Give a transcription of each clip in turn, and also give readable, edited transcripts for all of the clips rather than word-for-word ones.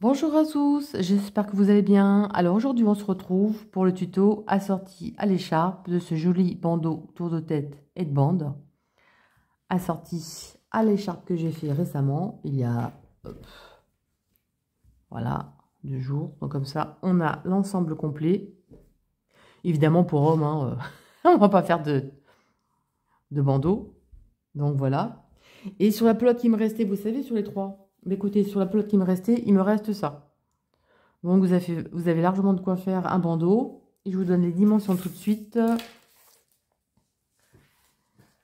Bonjour à tous, j'espère que vous allez bien. Alors aujourd'hui on se retrouve pour le tuto assorti à l'écharpe de ce joli bandeau tour de tête et de bande. Assorti à l'écharpe que j'ai fait récemment, il y a voilà 2 jours. Donc comme ça on a l'ensemble complet. Évidemment pour homme, hein, on va pas faire de bandeau. Donc voilà. Et sur la pelote qui me restait, vous savez, sur les trois. Mais écoutez, sur la pelote qui me restait, il me reste ça. Donc vous avez largement de quoi faire un bandeau. Et je vous donne les dimensions tout de suite.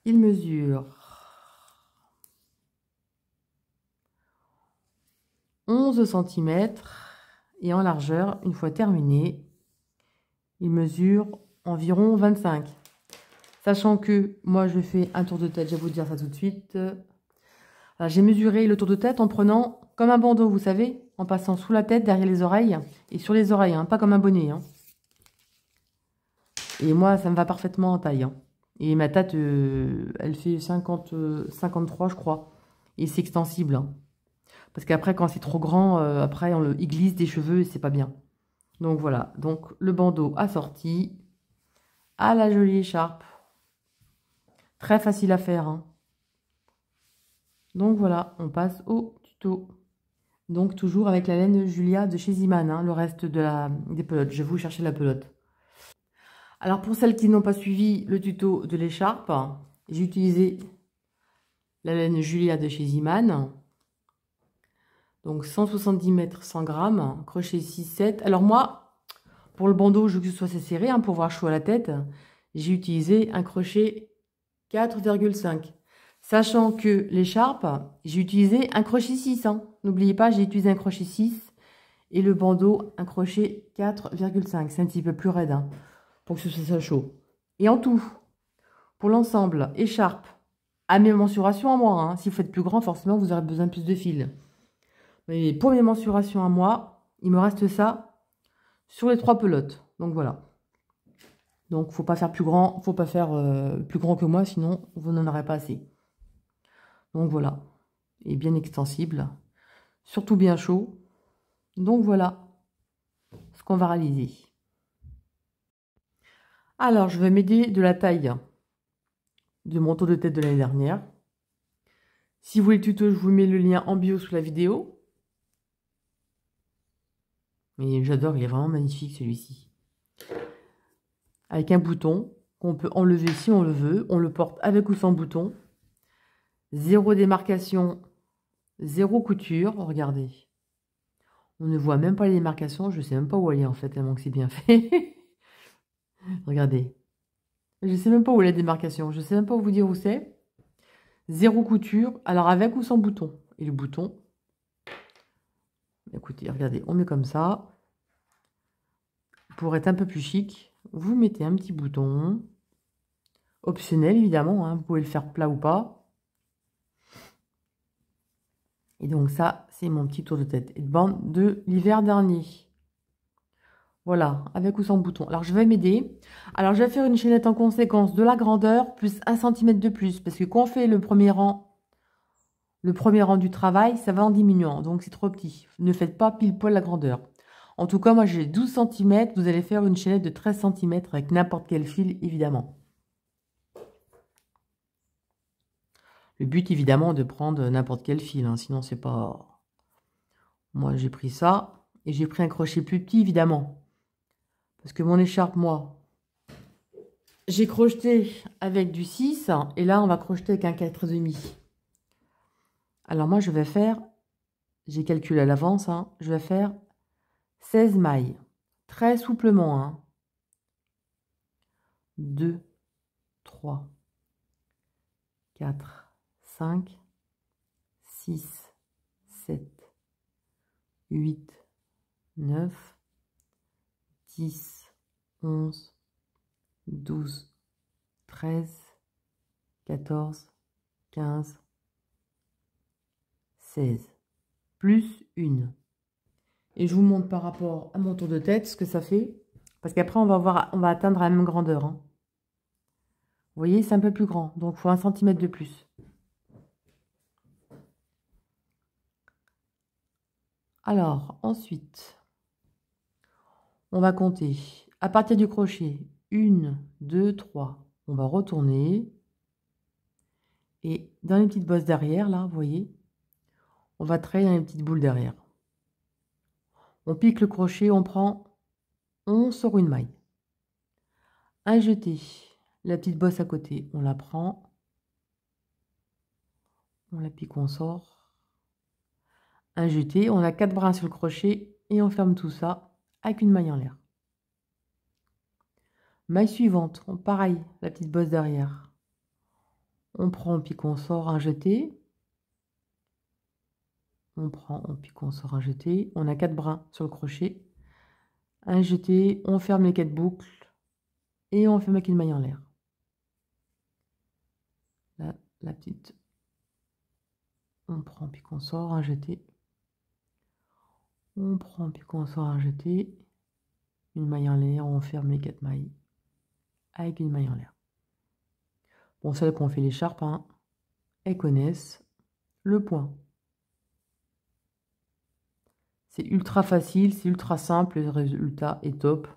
Il mesure 11 cm. Et en largeur, une fois terminé, il mesure environ 25. Sachant que moi je fais un tour de tête, je vais vous dire ça tout de suite. J'ai mesuré le tour de tête en prenant comme un bandeau, vous savez, en passant sous la tête, derrière les oreilles et sur les oreilles, hein, pas comme un bonnet. Hein. Et moi, ça me va parfaitement en taille. Hein. Et ma tête, elle fait 53, je crois. Et c'est extensible. Hein. Parce qu'après, quand c'est trop grand, après, il glisse des cheveux et c'est pas bien. Donc voilà. Donc le bandeau assorti à la jolie écharpe. Très facile à faire. Hein. Donc voilà, on passe au tuto. Donc toujours avec la laine Julia de chez Ziman. Hein, le reste des pelotes. Je vais vous chercher la pelote. Alors pour celles qui n'ont pas suivi le tuto de l'écharpe, j'ai utilisé la laine Julia de chez Ziman. Donc 170 mètres 100 grammes, crochet 6-7. Alors moi, pour le bandeau, je veux que ce soit assez serré, hein, pour voir chaud à la tête, j'ai utilisé un crochet 4,5. Sachant que l'écharpe, j'ai utilisé un crochet 6. Hein. N'oubliez pas, j'ai utilisé un crochet 6 et le bandeau, un crochet 4,5. C'est un petit peu plus raide, hein, pour que ce soit chaud. Et en tout, pour l'ensemble, écharpe, à mes mensurations à moi. Hein. Si vous faites plus grand, forcément, vous aurez besoin de plus de fil. Mais pour mes mensurations à moi, il me reste ça sur les 3 pelotes. Donc voilà. Donc faut pas faire plus grand, faut pas faire plus grand que moi, sinon vous n'en aurez pas assez. Donc voilà. Et bien extensible. Surtout bien chaud. Donc voilà ce qu'on va réaliser. Alors je vais m'aider de la taille de mon tour de tête de l'année dernière. Si vous voulez le tuto, je vous mets le lien en bio sous la vidéo. Mais j'adore, il est vraiment magnifique celui-ci. Avec un bouton qu'on peut enlever si on le veut. On le porte avec ou sans bouton. 0 démarcation, 0 couture. Regardez. On ne voit même pas les démarcations. Je ne sais même pas où elle est en fait, tellement que c'est bien fait. Regardez. Je ne sais même pas où est la démarcation. Je ne sais même pas vous dire où c'est. 0 couture. Alors avec ou sans bouton. Et le bouton. Écoutez, regardez. On met comme ça. Pour être un peu plus chic, vous mettez un petit bouton. Optionnel évidemment. Hein, vous pouvez le faire plat ou pas. Et donc ça, c'est mon petit tour de tête et de bande de l'hiver dernier. Voilà, avec ou sans bouton. Alors, je vais m'aider. Alors, je vais faire une chaînette en conséquence de la grandeur plus 1 cm de plus. Parce que quand on fait le premier rang du travail, ça va en diminuant. Donc, c'est trop petit. Ne faites pas pile poil la grandeur. En tout cas, moi, j'ai 12 cm. Vous allez faire une chaînette de 13 cm avec n'importe quel fil, évidemment. Le but, évidemment, de prendre n'importe quel fil. Hein, sinon, c'est pas... Moi, j'ai pris ça. Et j'ai pris un crochet plus petit, évidemment. Parce que mon écharpe, moi, j'ai crocheté avec du 6. Et là, on va crocheter avec un 4,5. Alors moi, je vais faire, j'ai calculé à l'avance, hein, je vais faire 16 mailles. Très souplement. Hein. 2, 3, 4, 5, 6, 7, 8, 9, 10, 11, 12, 13, 14, 15, 16. Plus une. Et je vous montre par rapport à mon tour de tête ce que ça fait. Parce qu'après, on va atteindre la même grandeur. Hein. Vous voyez, c'est un peu plus grand. Donc, il faut 1 cm de plus. Alors, ensuite, on va compter à partir du crochet. 1, 2, 3. On va retourner. Et dans les petites bosses derrière, là, vous voyez, on va travailler dans les petites boules derrière. On pique le crochet, on sort une maille. Un jeté. La petite bosse à côté, on la prend. On la pique, on sort. Un jeté, on a 4 brins sur le crochet et on ferme tout ça avec une maille en l'air. Maille suivante, pareil, la petite bosse derrière. On prend, on pique, on sort, un jeté. On prend, on pique, on sort, un jeté. On a 4 brins sur le crochet. Un jeté, on ferme les 4 boucles et on ferme avec une maille en l'air. Là, la petite. On prend, on pique, on sort, un jeté. On prend, on pique, on sort, un jeté. Une maille en l'air, on ferme les 4 mailles avec une maille en l'air. Bon, celles qu'on fait l'écharpe, hein, elles connaissent le point. C'est ultra facile, c'est ultra simple, le résultat est top.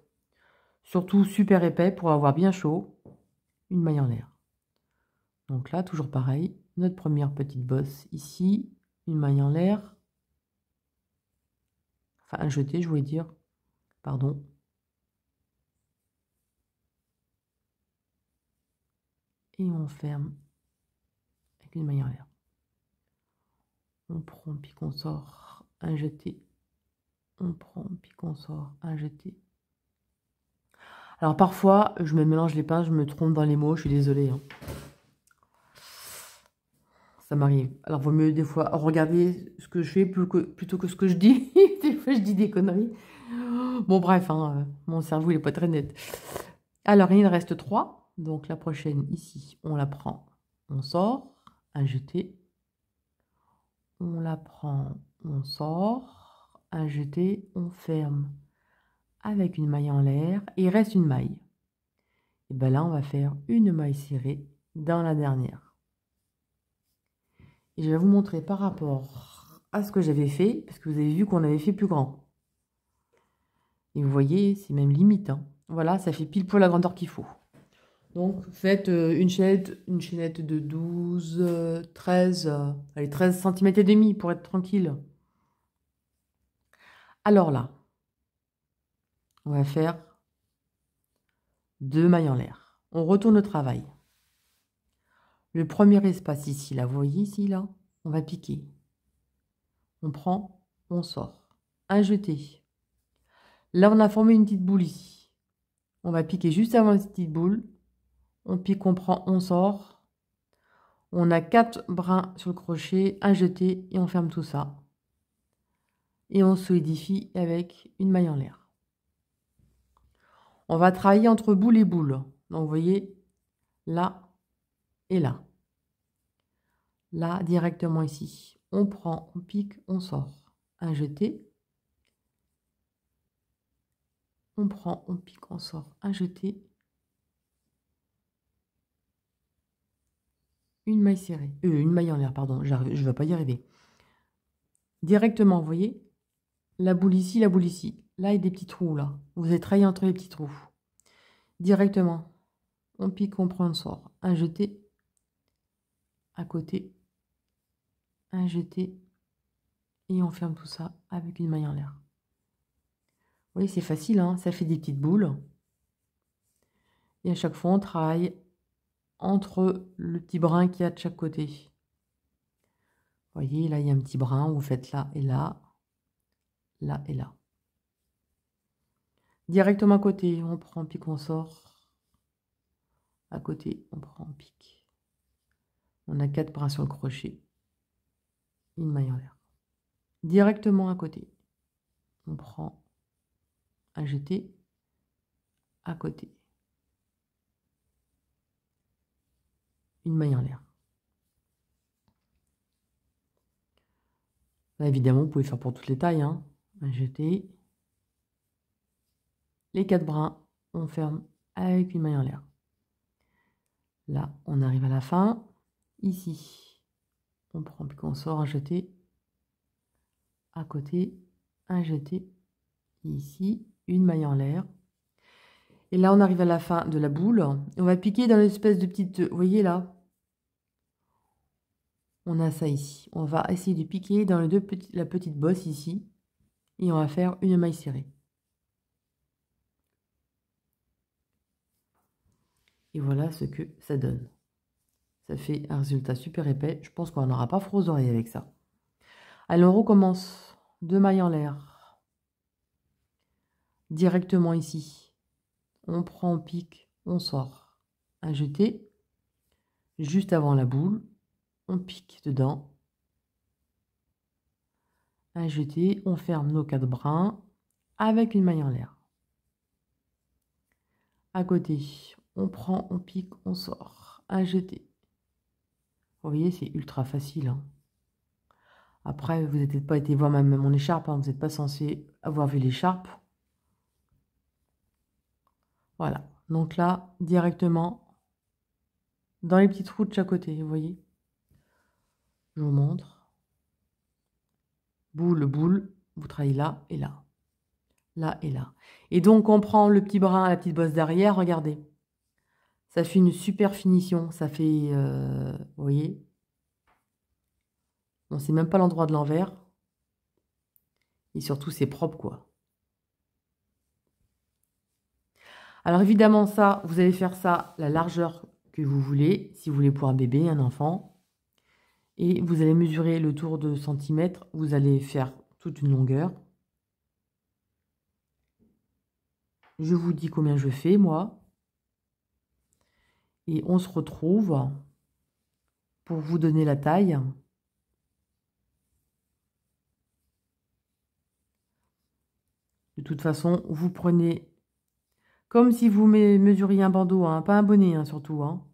Surtout super épais pour avoir bien chaud. Une maille en l'air. Donc là, toujours pareil, notre première petite bosse ici, une maille en l'air. Enfin, un jeté, je voulais dire. Pardon. Et on ferme avec une maille en l'air. On prend, puis qu'on sort, un jeté. On prend, puis qu'on sort, un jeté. Alors parfois, je me mélange les pinces, je me trompe dans les mots, je suis désolée. Hein. Ça m'arrive. Alors vaut mieux des fois regarder ce que je fais plutôt que ce que je dis. Des fois, je dis des conneries. Bon, bref, hein, mon cerveau, il n'est pas très net. Alors, il reste 3. Donc la prochaine, ici, on la prend, on sort, un jeté. On la prend, on sort, un jeté, on ferme avec une maille en l'air. Et il reste une maille. Et bien là, on va faire une maille serrée dans la dernière. Et je vais vous montrer par rapport à ce que j'avais fait, parce que vous avez vu qu'on avait fait plus grand. Et vous voyez, c'est même limite. Hein. Voilà, ça fait pile poil la grandeur qu'il faut. Donc, faites une chaînette de 12, 13, allez, 13 cm et demi pour être tranquille. Alors là, on va faire 2 mailles en l'air. On retourne au travail. Le premier espace ici, là, vous voyez ici, là, on va piquer. On prend, on sort. Un jeté. Là, on a formé une petite boule ici. On va piquer juste avant la petite boule. On pique, on prend, on sort. On a 4 brins sur le crochet, un jeté et on ferme tout ça. Et on solidifie avec une maille en l'air. On va travailler entre boule et boule. Donc, vous voyez, là et là. Là, directement ici. On prend, on pique, on sort. Un jeté. On prend, on pique, on sort. Un jeté. Une maille serrée. Une maille en l'air, pardon. Je ne vais pas y arriver. Directement, vous voyez, la boule ici, la boule ici. Là, il y a des petits trous, là. Vous allez travailler entre les petits trous. Directement, on pique, on prend, on sort. Un jeté. À côté. Un jeté. Et on ferme tout ça avec une maille en l'air. Vous voyez, c'est facile, hein, ça fait des petites boules. Et à chaque fois, on travaille entre le petit brin qu'il y a de chaque côté. Vous voyez, là, il y a un petit brin, vous faites là et là, là et là. Directement à côté, on prend, pique, on sort. À côté, on prend, on pique. On a 4 brins sur le crochet. Une maille en l'air. Directement à côté, on prend un jeté. À côté, une maille en l'air. Là, évidemment, vous pouvez faire pour toutes les tailles. Hein. Un jeté. Les 4 brins, on ferme avec une maille en l'air. Là, on arrive à la fin. Ici, on prend puis qu'on sort un jeté. À côté, un jeté, ici, une maille en l'air. Et là, on arrive à la fin de la boule. On va piquer dans l'espèce de petite... Vous voyez là? On a ça ici. On va essayer de piquer dans la petite bosse ici. Et on va faire une maille serrée. Et voilà ce que ça donne. Ça fait un résultat super épais. Je pense qu'on n'aura pas froid aux oreilles avec ça. Allez, on recommence. 2 mailles en l'air. Directement ici. On prend, on pique, on sort. Un jeté. Juste avant la boule. On pique dedans. Un jeté. On ferme nos 4 brins avec une maille en l'air. À côté, on prend, on pique, on sort. Un jeté. Vous voyez, c'est ultra facile. Hein. Après, vous n'avez pas été voir même mon écharpe. Hein. Vous n'êtes pas censé avoir vu l'écharpe. Voilà. Donc là, directement, dans les petits trous de chaque côté, vous voyez. Je vous montre. Boule, boule. Vous travaillez là et là. Là et là. Et donc, on prend le petit brin, la petite bosse derrière. Regardez. Ça fait une super finition. Ça fait, vous voyez. On ne sait même pas l'endroit de l'envers. Et surtout, c'est propre, quoi. Alors, évidemment, ça, vous allez faire ça la largeur que vous voulez. Si vous voulez pour un bébé, un enfant. Et vous allez mesurer le tour de centimètres. Vous allez faire toute une longueur. Je vous dis combien je fais, moi. Et on se retrouve pour vous donner la taille. De toute façon, vous prenez comme si vous mesuriez un bandeau, hein, pas un bonnet hein, surtout. Hein.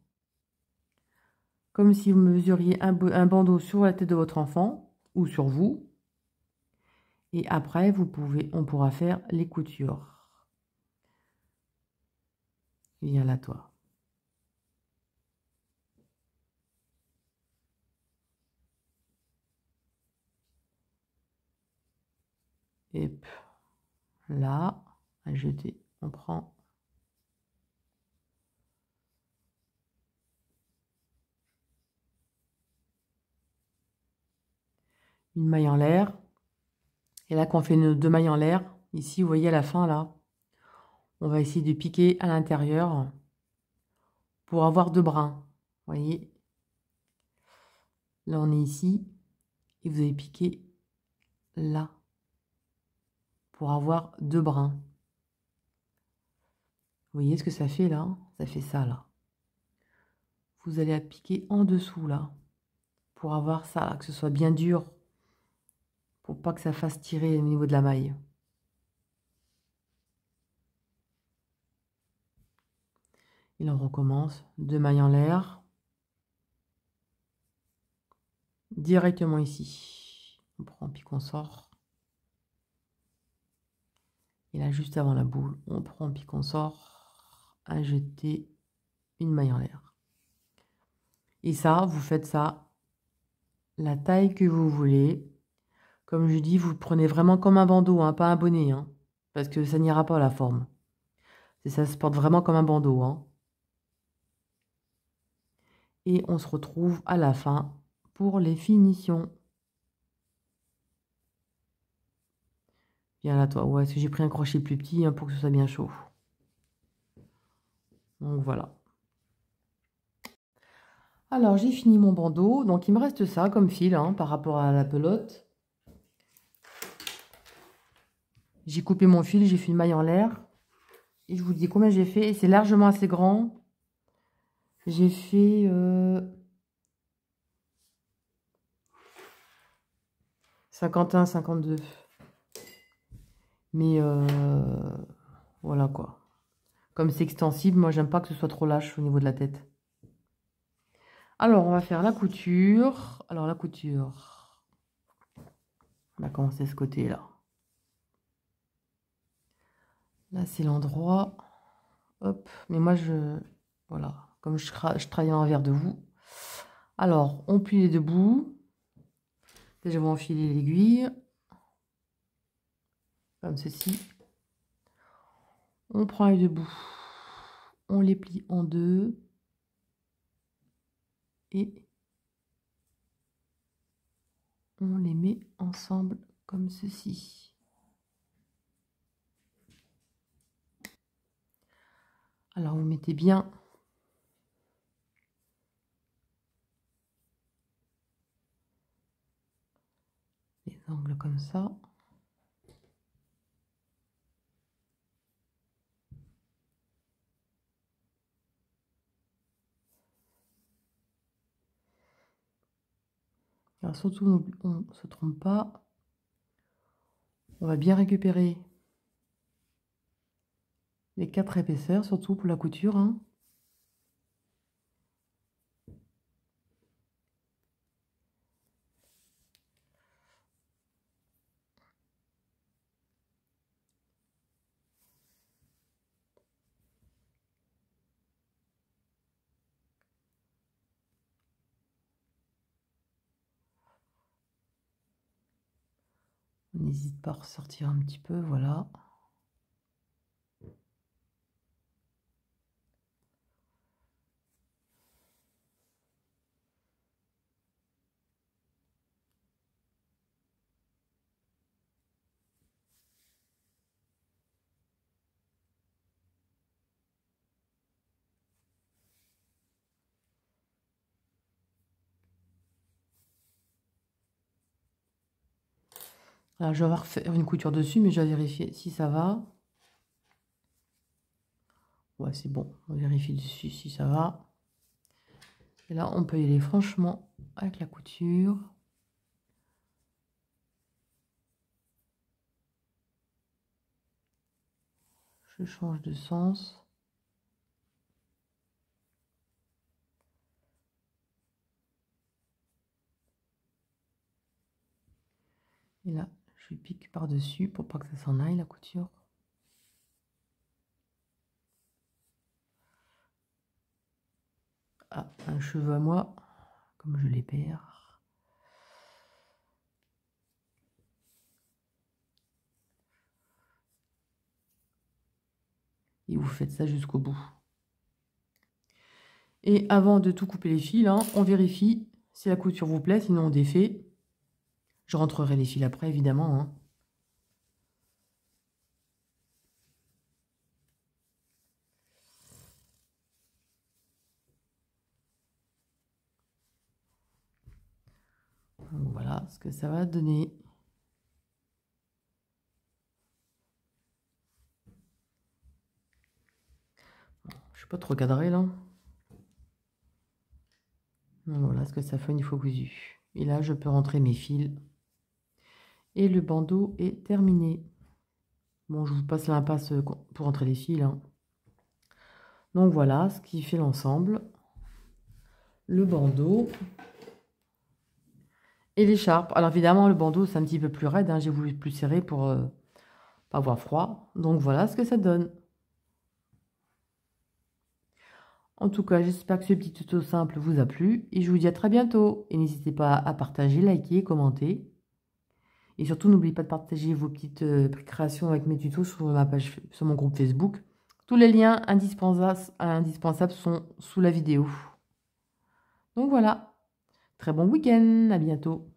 Comme si vous mesuriez un bandeau sur la tête de votre enfant ou sur vous. Et après, on pourra faire les coutures. Viens là, toi. Et là, à jeter, on prend. Une maille en l'air. Et là, quand on fait nos 2 mailles en l'air, ici, vous voyez à la fin, là, on va essayer de piquer à l'intérieur pour avoir 2 brins. Vous voyez, là, on est ici. Et vous allez piquer là pour avoir 2 brins. Vous voyez ce que ça fait, là? Ça fait ça, là. Vous allez appliquer en dessous, là, pour avoir ça, là, que ce soit bien dur, pour pas que ça fasse tirer au niveau de la maille. Et là, on recommence. 2 mailles en l'air. Directement ici. On prend, puis qu'on sort. Et là, juste avant la boule, on prend, puis qu'on sort. Un jeté, une maille en l'air. Et ça, vous faites ça, la taille que vous voulez. Comme je dis, vous le prenez vraiment comme un bandeau, hein, pas un bonnet. Hein, parce que ça n'ira pas la forme. Ça se porte vraiment comme un bandeau. Hein. Et on se retrouve à la fin pour les finitions. Viens là, toi. Ouais, parce que j'ai pris un crochet plus petit hein, pour que ce soit bien chaud. Donc voilà. Alors, j'ai fini mon bandeau. Donc, il me reste ça comme fil hein, par rapport à la pelote. J'ai coupé mon fil, j'ai fait une maille en l'air. Et je vous dis combien j'ai fait. C'est largement assez grand. J'ai fait 51, 52. Mais voilà quoi. Comme c'est extensible, moi j'aime pas que ce soit trop lâche au niveau de la tête. Alors on va faire la couture. Alors la couture. On va commencer ce côté-là. Là c'est l'endroit. Hop. Mais moi voilà. Comme je travaille en envers de vous. Alors on plie les deux bouts. Déjà on va enfiler l'aiguille. comme ceci. On prend les deux bouts, on les plie en deux et on les met ensemble comme ceci. Alors vous mettez bien les angles comme ça. Alors surtout, on ne se trompe pas. On va bien récupérer les 4 épaisseurs, surtout pour la couture, hein. On n'hésite pas à ressortir un petit peu, voilà. Alors, je vais refaire une couture dessus, mais je vais vérifier si ça va. Ouais, c'est bon. On vérifie dessus si ça va. Et là, on peut y aller franchement avec la couture. Je change de sens. Et là, je pique par-dessus pour pas que ça s'en aille, la couture. Ah, un cheveu à moi, comme je les perds. Et vous faites ça jusqu'au bout. Et avant de tout couper les fils, hein, on vérifie si la couture vous plaît, sinon on défait. Je rentrerai les fils après, évidemment, hein. Donc voilà ce que ça va donner. Je suis pas trop cadré là. Donc voilà ce que ça fait une fois cousu. Et là, je peux rentrer mes fils. Et le bandeau est terminé. Bon, je vous passe l'impasse pour rentrer les fils, hein. Donc voilà ce qui fait l'ensemble. Le bandeau et l'écharpe. Alors évidemment, le bandeau, c'est un petit peu plus raide, hein. J'ai voulu plus serré pour pas avoir froid. Donc voilà ce que ça donne. En tout cas, j'espère que ce petit tuto simple vous a plu. Et je vous dis à très bientôt. Et n'hésitez pas à partager, liker, commenter. Et surtout, n'oubliez pas de partager vos petites créations avec mes tutos sur ma page, sur mon groupe Facebook. Tous les liens indispensables sont sous la vidéo. Donc voilà. Très bon week-end. À bientôt.